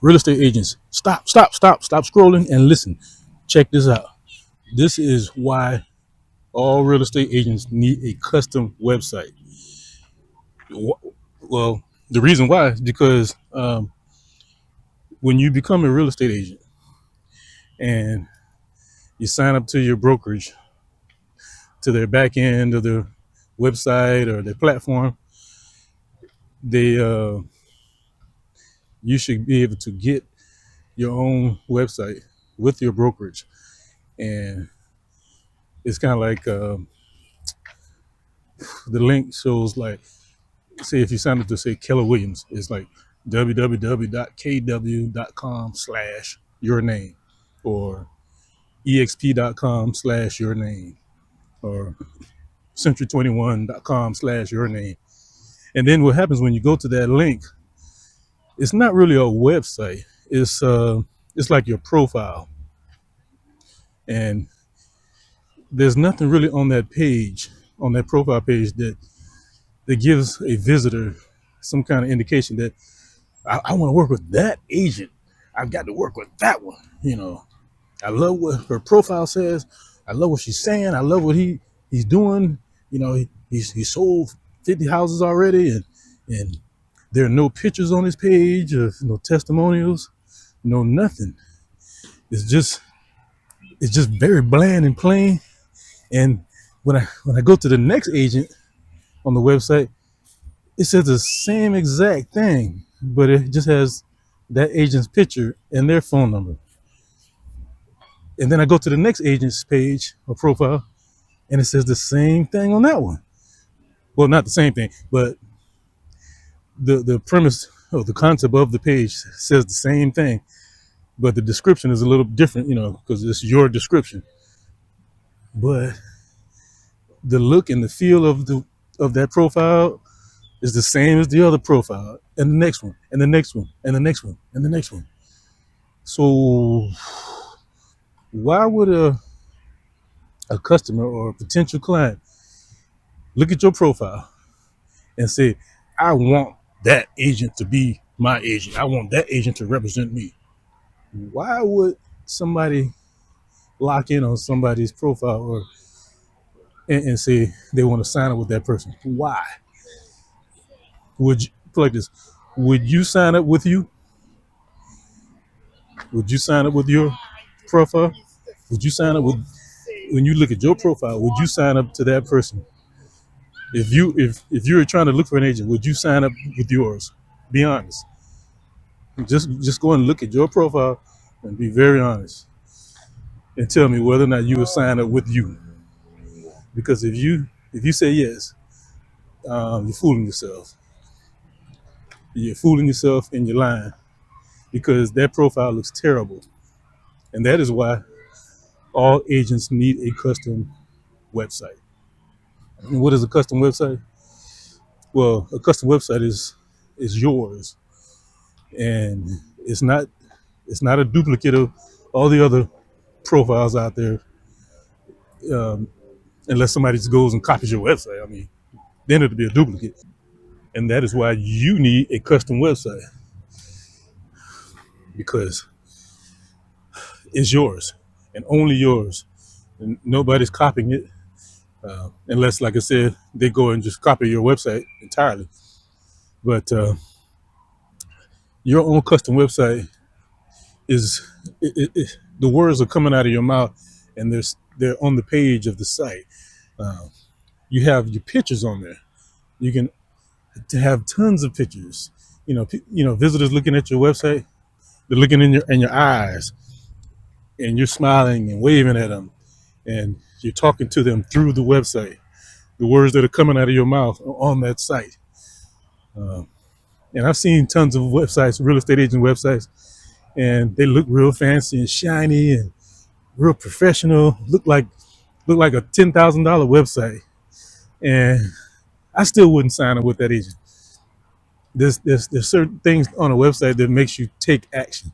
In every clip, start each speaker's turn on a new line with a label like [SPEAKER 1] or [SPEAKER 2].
[SPEAKER 1] Real estate agents, stop scrolling and listen. Check this out. This is why all real estate agents need a custom website. Well, the reason why is because when you become a real estate agent and you sign up to your brokerage, to their back end of their website or their platform, they you should be able to get your own website with your brokerage. And it's kind of like the link shows, like, say if you sign up to say Keller Williams, it's like www.kw.com slash your name, or exp.com slash your name, or century21.com slash your name. And then what happens when you go to that link, it's not really a website. It's like your profile. And there's nothing really on that page, on that profile page, that gives a visitor some kind of indication that I want to work with that agent. I've got to work with that one. I love what her profile says. I love what she's saying. I love what he's doing. He sold 50 houses already, and there are no pictures on his page, of no testimonials, no nothing. It's just very bland and plain. And when I go to the next agent on the website, it says the same exact thing, but it just has that agent's picture and their phone number. And then I go to the next agent's page or profile, and it says the same thing on that one. Well, not the same thing, but the premise or the concept of the page says the same thing, but the description is a little different, because it's your description. But the look and the feel of that profile is the same as the other profile, and the next one, and the next one, and the next one, and the next one. So why would a customer or a potential client look at your profile and say, I want that agent to be my agent. I want that agent to represent me. Why would somebody lock in on somebody's profile and say they want to sign up with that person? Why? Would you, put like this, would you sign up with you? Would you sign up with your profile? Would you sign up with, when you look at your profile, would you sign up to that person? If you're trying to look for an agent, would you sign up with yours? Be honest. Just go and look at your profile and be very honest and tell me whether or not you would sign up with you. Because if you say yes, you're fooling yourself. You're fooling yourself and you're lying, because that profile looks terrible. And that is why all agents need a custom website. And what is a custom website? Well, a custom website is yours, and it's not a duplicate of all the other profiles out there, um, unless somebody just goes and copies your website. I mean, then it'll be a duplicate. And that is why you need a custom website, because it's yours and only yours. And nobody's copying it, unless, like I said, they go and just copy your website entirely. But your own custom website is the words are coming out of your mouth, and they're on the page of the site. Uh, you have your pictures on there. You can have tons of pictures. Visitors looking at your website, they're looking in your eyes, and you're smiling and waving at them, and you're talking to them through the website. The words that are coming out of your mouth are on that site. Uh, and I've seen tons of websites, real estate agent websites, and they look real fancy and shiny and real professional. Look like a $10,000 website, and I still wouldn't sign up with that agent. There's certain things on a website that makes you take action.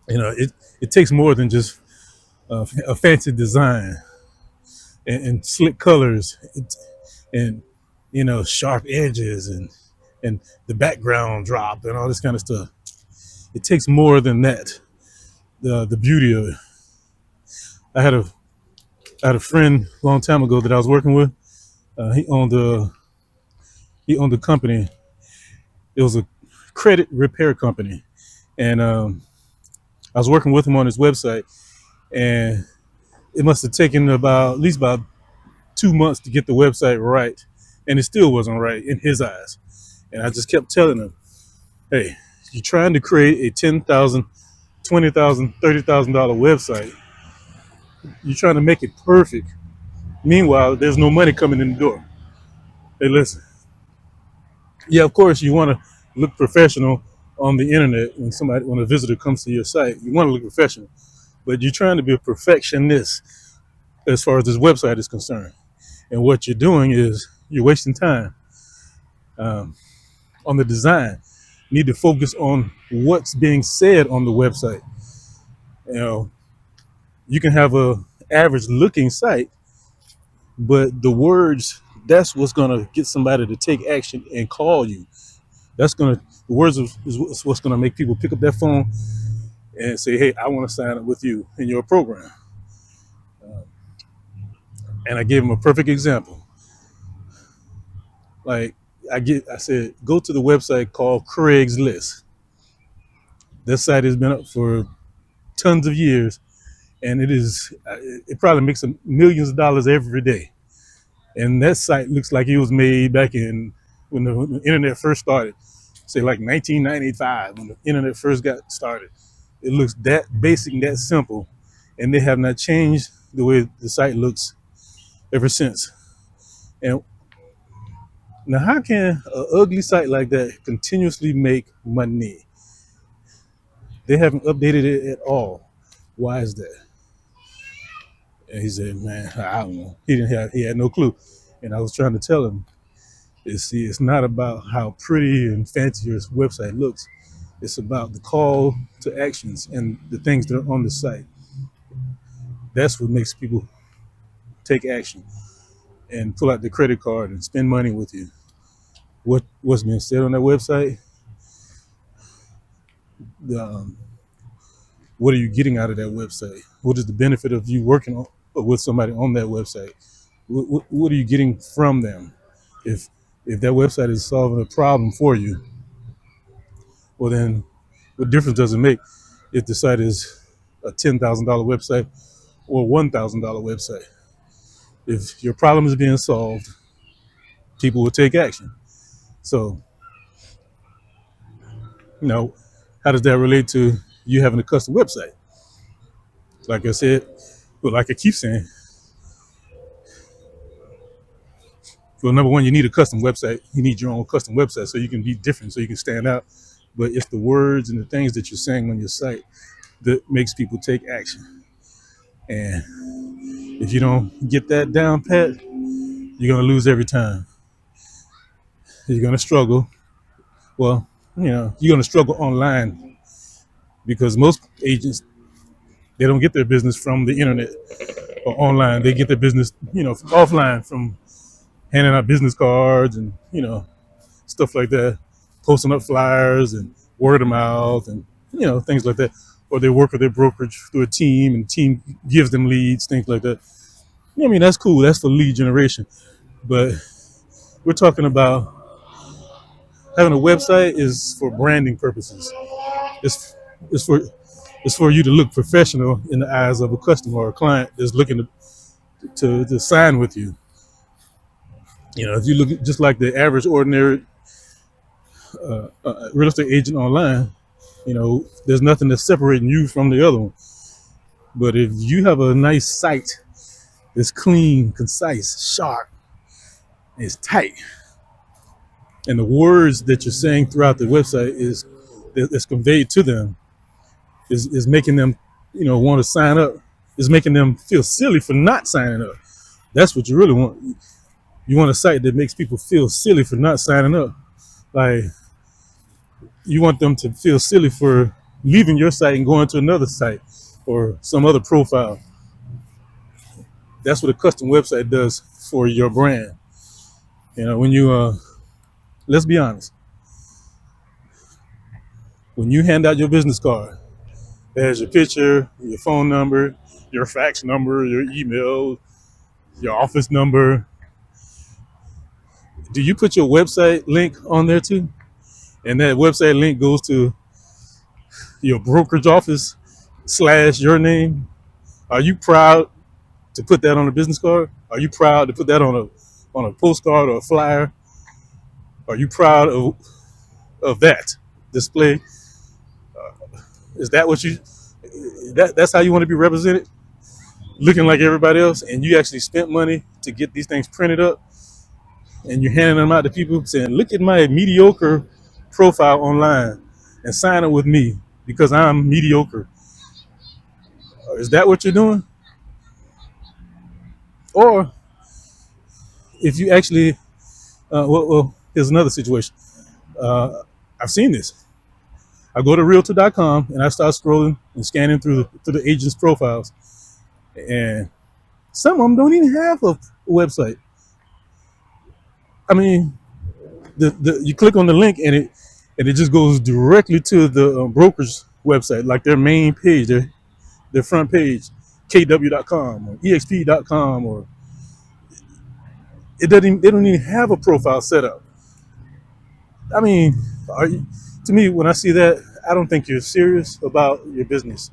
[SPEAKER 1] It takes more than just a fancy design and slick colors, and sharp edges, and the background drop and all this kind of stuff. It takes more than that. The beauty of it. I had a I had a friend a long time ago that I was working with. He owned a company. It was a credit repair company, and I was working with him on his website, and it must have taken about at least about 2 months to get the website right, and it still wasn't right in his eyes. And I just kept telling him, "Hey, you're trying to create a $10,000, $20,000, $30,000 website. You're trying to make it perfect. Meanwhile, there's no money coming in the door. Hey, listen. Yeah, of course, you want to look professional on the internet when a visitor comes to your site. You want to look professional, but you're trying to be a perfectionist as far as this website is concerned. And what you're doing is you're wasting time um, on the design. You need to focus on what's being said on the website. You know, you can have a average looking site, but the words, that's what's gonna get somebody to take action and call you. The words is what's gonna make people pick up that phone and say, "Hey, I want to sign up with you in your program." And I gave him a perfect example. Like I said, go to the website called Craigslist. That site has been up for tons of years, and it probably makes millions of dollars every day. And that site looks like it was made back in when the internet first started, say like 1995 when the internet first got started. It looks that basic and that simple, and they have not changed the way the site looks ever since. And now, how can an ugly site like that continuously make money? They haven't updated it at all. Why is that? And he said, "Man, I don't know." He had no clue. And I was trying to tell him, it's not about how pretty and fancy your website looks. It's about the call to actions and the things that are on the site. That's what makes people take action and pull out the credit card and spend money with you. What's being said on that website? Um, what are you getting out of that website? What is the benefit of you working with somebody on that website? What are you getting from them? If if that website is solving a problem for you, well then, what difference does it make if the site is a $10,000 website or $1,000 website? If your problem is being solved, people will take action. So, you know, how does that relate to you having a custom website? Like I said, but like I keep saying, well, number one, you need a custom website. You need your own custom website so you can be different, so you can stand out. But it's the words and the things that you're saying on your site that makes people take action. And if you don't get that down pat, you're gonna lose every time. You're gonna struggle. Well, you're gonna struggle online because most agents, they don't get their business from the internet or online. They get their business, offline from handing out business cards and stuff like that, posting up flyers and word of mouth and things like that. Or they work with their brokerage through a team, and the team gives them leads, things like that. I mean, that's cool. That's for lead generation. But we're talking about having a website is for branding purposes. It's it's for it's for you to look professional in the eyes of a customer or a client that's looking to sign with you. If you look just like the average ordinary real estate agent online, there's nothing that's separating you from the other one. But if you have a nice site that's clean, concise, sharp, it's tight, and the words that you're saying throughout the website is conveyed to them, is making them, want to sign up, is making them feel silly for not signing up. That's what you really want. You want a site that makes people feel silly for not signing up. Like, you want them to feel silly for leaving your site and going to another site or some other profile. That's what a custom website does for your brand. When you let's be honest, When you hand out your business card, it has your picture, your phone number, your fax number, your email, your office number. Do you put your website link on there too? And that website link goes to your brokerage office slash your name. Are you proud to put that on a business card? Are you proud to put that on a postcard or a flyer? Are you proud of that display? Is that what you that's how you want to be represented? Looking like everybody else, and you actually spent money to get these things printed up, and you're handing them out to people saying, "Look at my mediocre profile online and sign up with me because I'm mediocre." Is that what you're doing? Or if you actually, here's another situation. Uh, I've seen this. I go to Realtor.com and I start scrolling and scanning through the agents' profiles, and some of them don't even have a website. I mean, you click on the link and it just goes directly to the broker's website, like their main page, their front page, KW.com or EXP.com, or they don't even have a profile set up. I mean, to me, when I see that, I don't think you're serious about your business.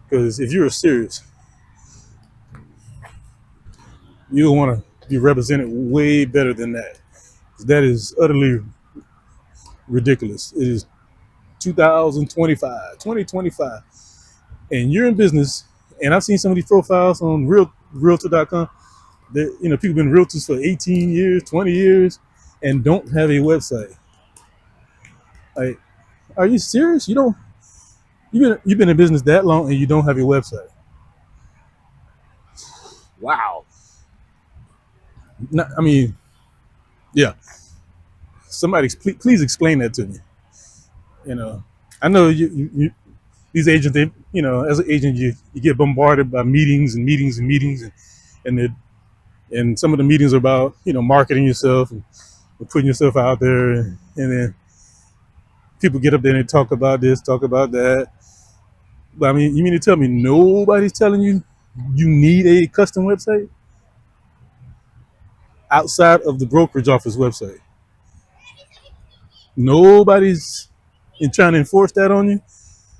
[SPEAKER 1] Because if you're serious, you want to be represented way better than that. That is utterly ridiculous. It is 2025, and you're in business. And I've seen some of these profiles on Realtor.com. That people been realtors for 18 years, 20 years, and don't have a website. Like, are you serious? You've been in business that long and you don't have a website? Wow. I mean, yeah. Somebody please explain that to me. You know, I know these agents. As an agent, you get bombarded by meetings and meetings and meetings, and and some of the meetings are about marketing yourself and putting yourself out there, and then people get up there and they talk about this, talk about that. But I mean, you mean to tell me nobody's telling you you need a custom website outside of the brokerage office website? Nobody's trying to enforce that on you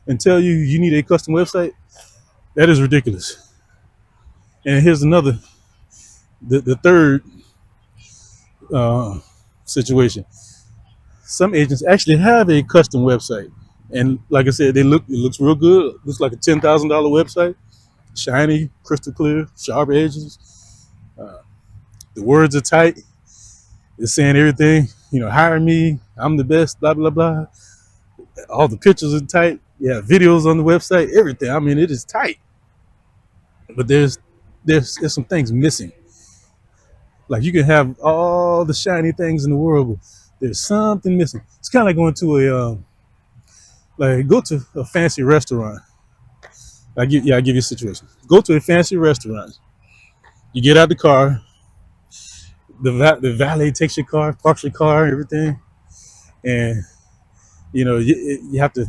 [SPEAKER 1] and tell you you need a custom website. That is ridiculous. And here's the third uh, situation. Some agents actually have a custom website, and like I said, it looks real good. It looks like a $10,000 website, shiny, crystal clear, sharp edges. Uh, the words are tight. It's saying everything. Hire me. I'm the best. Blah blah blah. All the pictures are tight. Yeah, videos on the website. Everything. I mean, it is tight. But there's some things missing. Like, you can have all the shiny things in the world, but there's something missing. It's kind of like going to go to a fancy restaurant. I give you a situation. Go to a fancy restaurant. You get out the car. The valet takes your car, parks your car, everything, and you have to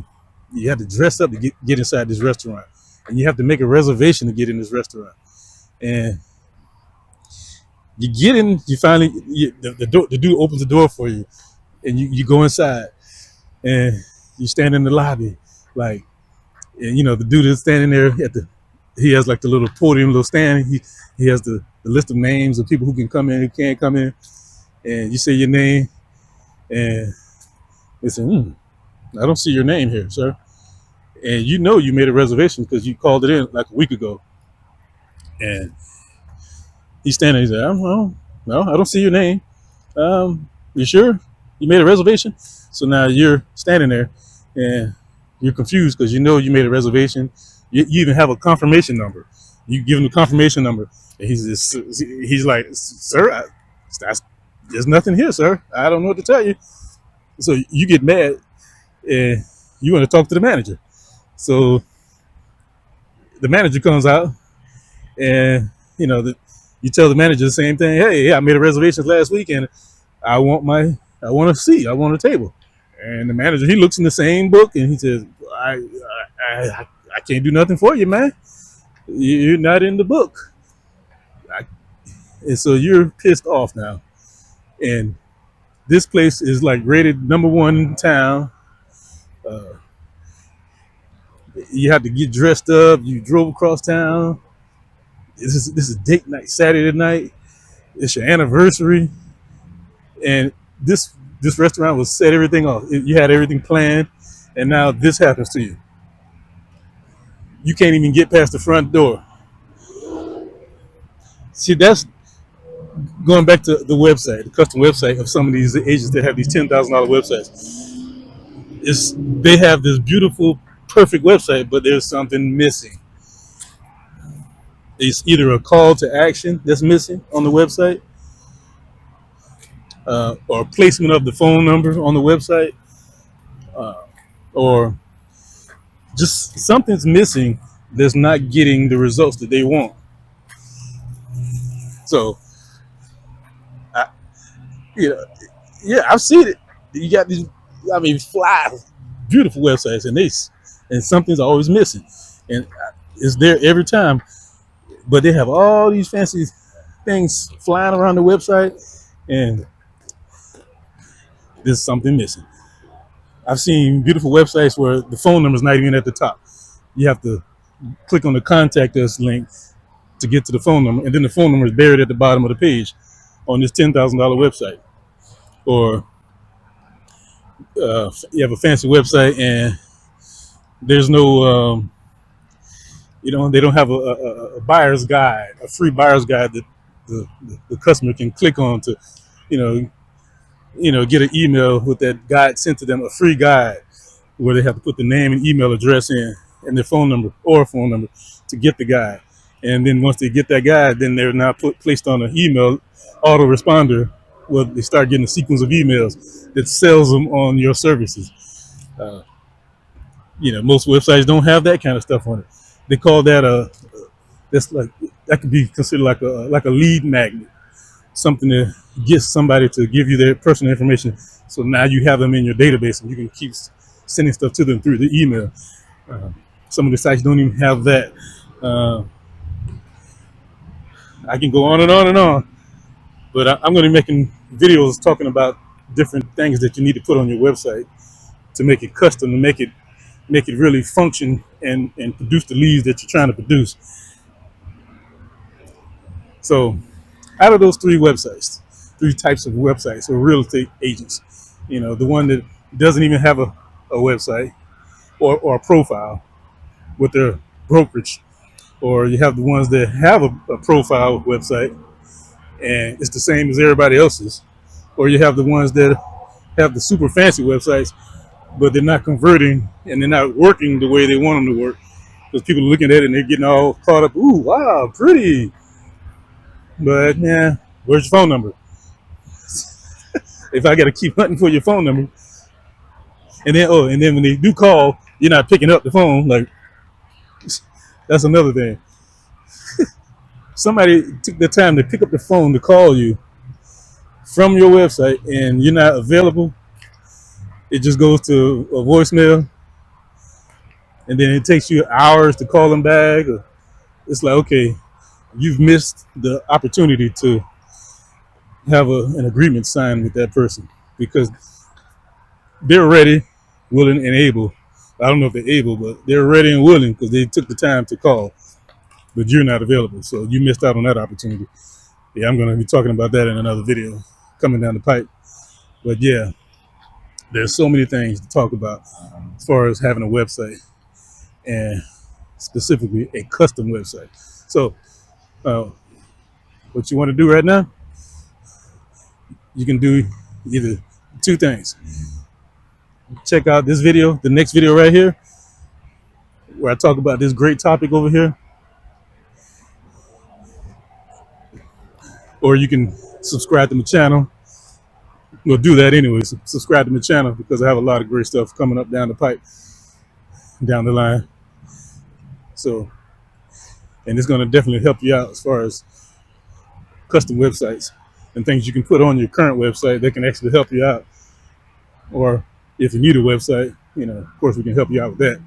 [SPEAKER 1] dress up to get inside this restaurant, and you have to make a reservation to get in this restaurant. And you get in, you finally the dude opens the door for you, and you go inside, and you stand in the lobby, like, and the dude is standing there he has like the little podium, little stand. He has the list of names of people who can come in, who can't come in, and you say your name, and they say, I don't see your name here, sir. And you made a reservation because you called it in like a week ago. And he's standing, he's like, oh, no, I don't see your name. You sure you made a reservation? So now you're standing there and you're confused because you made a reservation. You even have a confirmation number. You give him the confirmation number, and he's like, sir, there's nothing here, sir. I don't know what to tell you. So you get mad and you want to talk to the manager. So the manager comes out, and you tell the manager the same thing. Hey, I made a reservation last week, and I want a seat. I want a table. And the manager, he looks in the same book and he says, I can't do nothing for you, man. You're not in the book. I, and so you're pissed off now. And this place is like rated #1 in town. Uh, you had to get dressed up. You drove across town. This is date night, Saturday night. It's your anniversary, and this restaurant was set everything off. You had everything planned, and now this happens to you. You can't even get past the front door. See, that's going back to the website, the custom website of some of these agents that have these $10,000 websites. It's they have this beautiful, perfect website, but there's something missing. It's either a call to action that's missing on the website, or placement of the phone number on the website, uh, or just something's missing that's not getting the results that they want. So, I, you know, yeah, I've seen it. You got these, I mean, fly, beautiful websites, and something's always missing, and it's there every time. But they have all these fancy things flying around the website, and there's something missing. I've seen beautiful websites where the phone number is not even at the top. You have to click on the contact us link to get to the phone number, and then the phone number is buried at the bottom of the page on this $10,000 website. Or you have a fancy website and there's no, they don't have a buyer's guide, a free buyer's guide that the customer can click on to, you know, get an email with that guide sent to them, a free guide where they have to put the name and email address in and their phone number or phone number to get the guide. And then once they get that guide, then they're now placed on an email autoresponder where they start getting a sequence of emails that sells them on your services. Uh, most websites don't have that kind of stuff on it. They call that that's like, that could be considered like a lead magnet, something to get somebody to give you their personal information. So now you have them in your database and you can keep sending stuff to them through the email. Uh, some of the sites don't even have that. Uh, I can go on and on and on, but I'm going to be making videos talking about different things that you need to put on your website to make it custom, to make it really function and produce the leads that you're trying to produce. So out of those three types of websites or real estate agents, the one that doesn't even have a website or a profile with their brokerage, or you have the ones that have a profile website and it's the same as everybody else's, or you have the ones that have the super fancy websites, but they're not converting and they're not working the way they want them to work because people are looking at it and they're getting all caught up. Ooh, wow, pretty. But yeah, where's your phone number? If I got to keep hunting for your phone number, and then when they do call, you're not picking up the phone. Like, that's another thing. Somebody took the time to pick up the phone to call you from your website, and you're not available. It just goes to a voicemail, and then it takes you hours to call them back. It's like, okay, you've missed the opportunity to have an agreement signed with that person because they're ready, willing, and able. I don't know if they're able, but they're ready and willing because they took the time to call, but you're not available. So you missed out on that opportunity. Yeah, I'm going to be talking about that in another video coming down the pipe. But yeah, there's so many things to talk about as far as having a website and specifically a custom website. So uh, what you want to do right now, you can do either two things. Check out this video, the next video right here, where I talk about this great topic over here. Or you can subscribe to my channel. We'll do that anyway. So subscribe to my channel because I have a lot of great stuff coming up down the pipe, down the line. So, and it's going to definitely help you out as far as custom websites and things you can put on your current website that can actually help you out. Or If you need a website, of course we can help you out with that.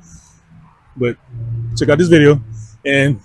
[SPEAKER 1] But check out this video, and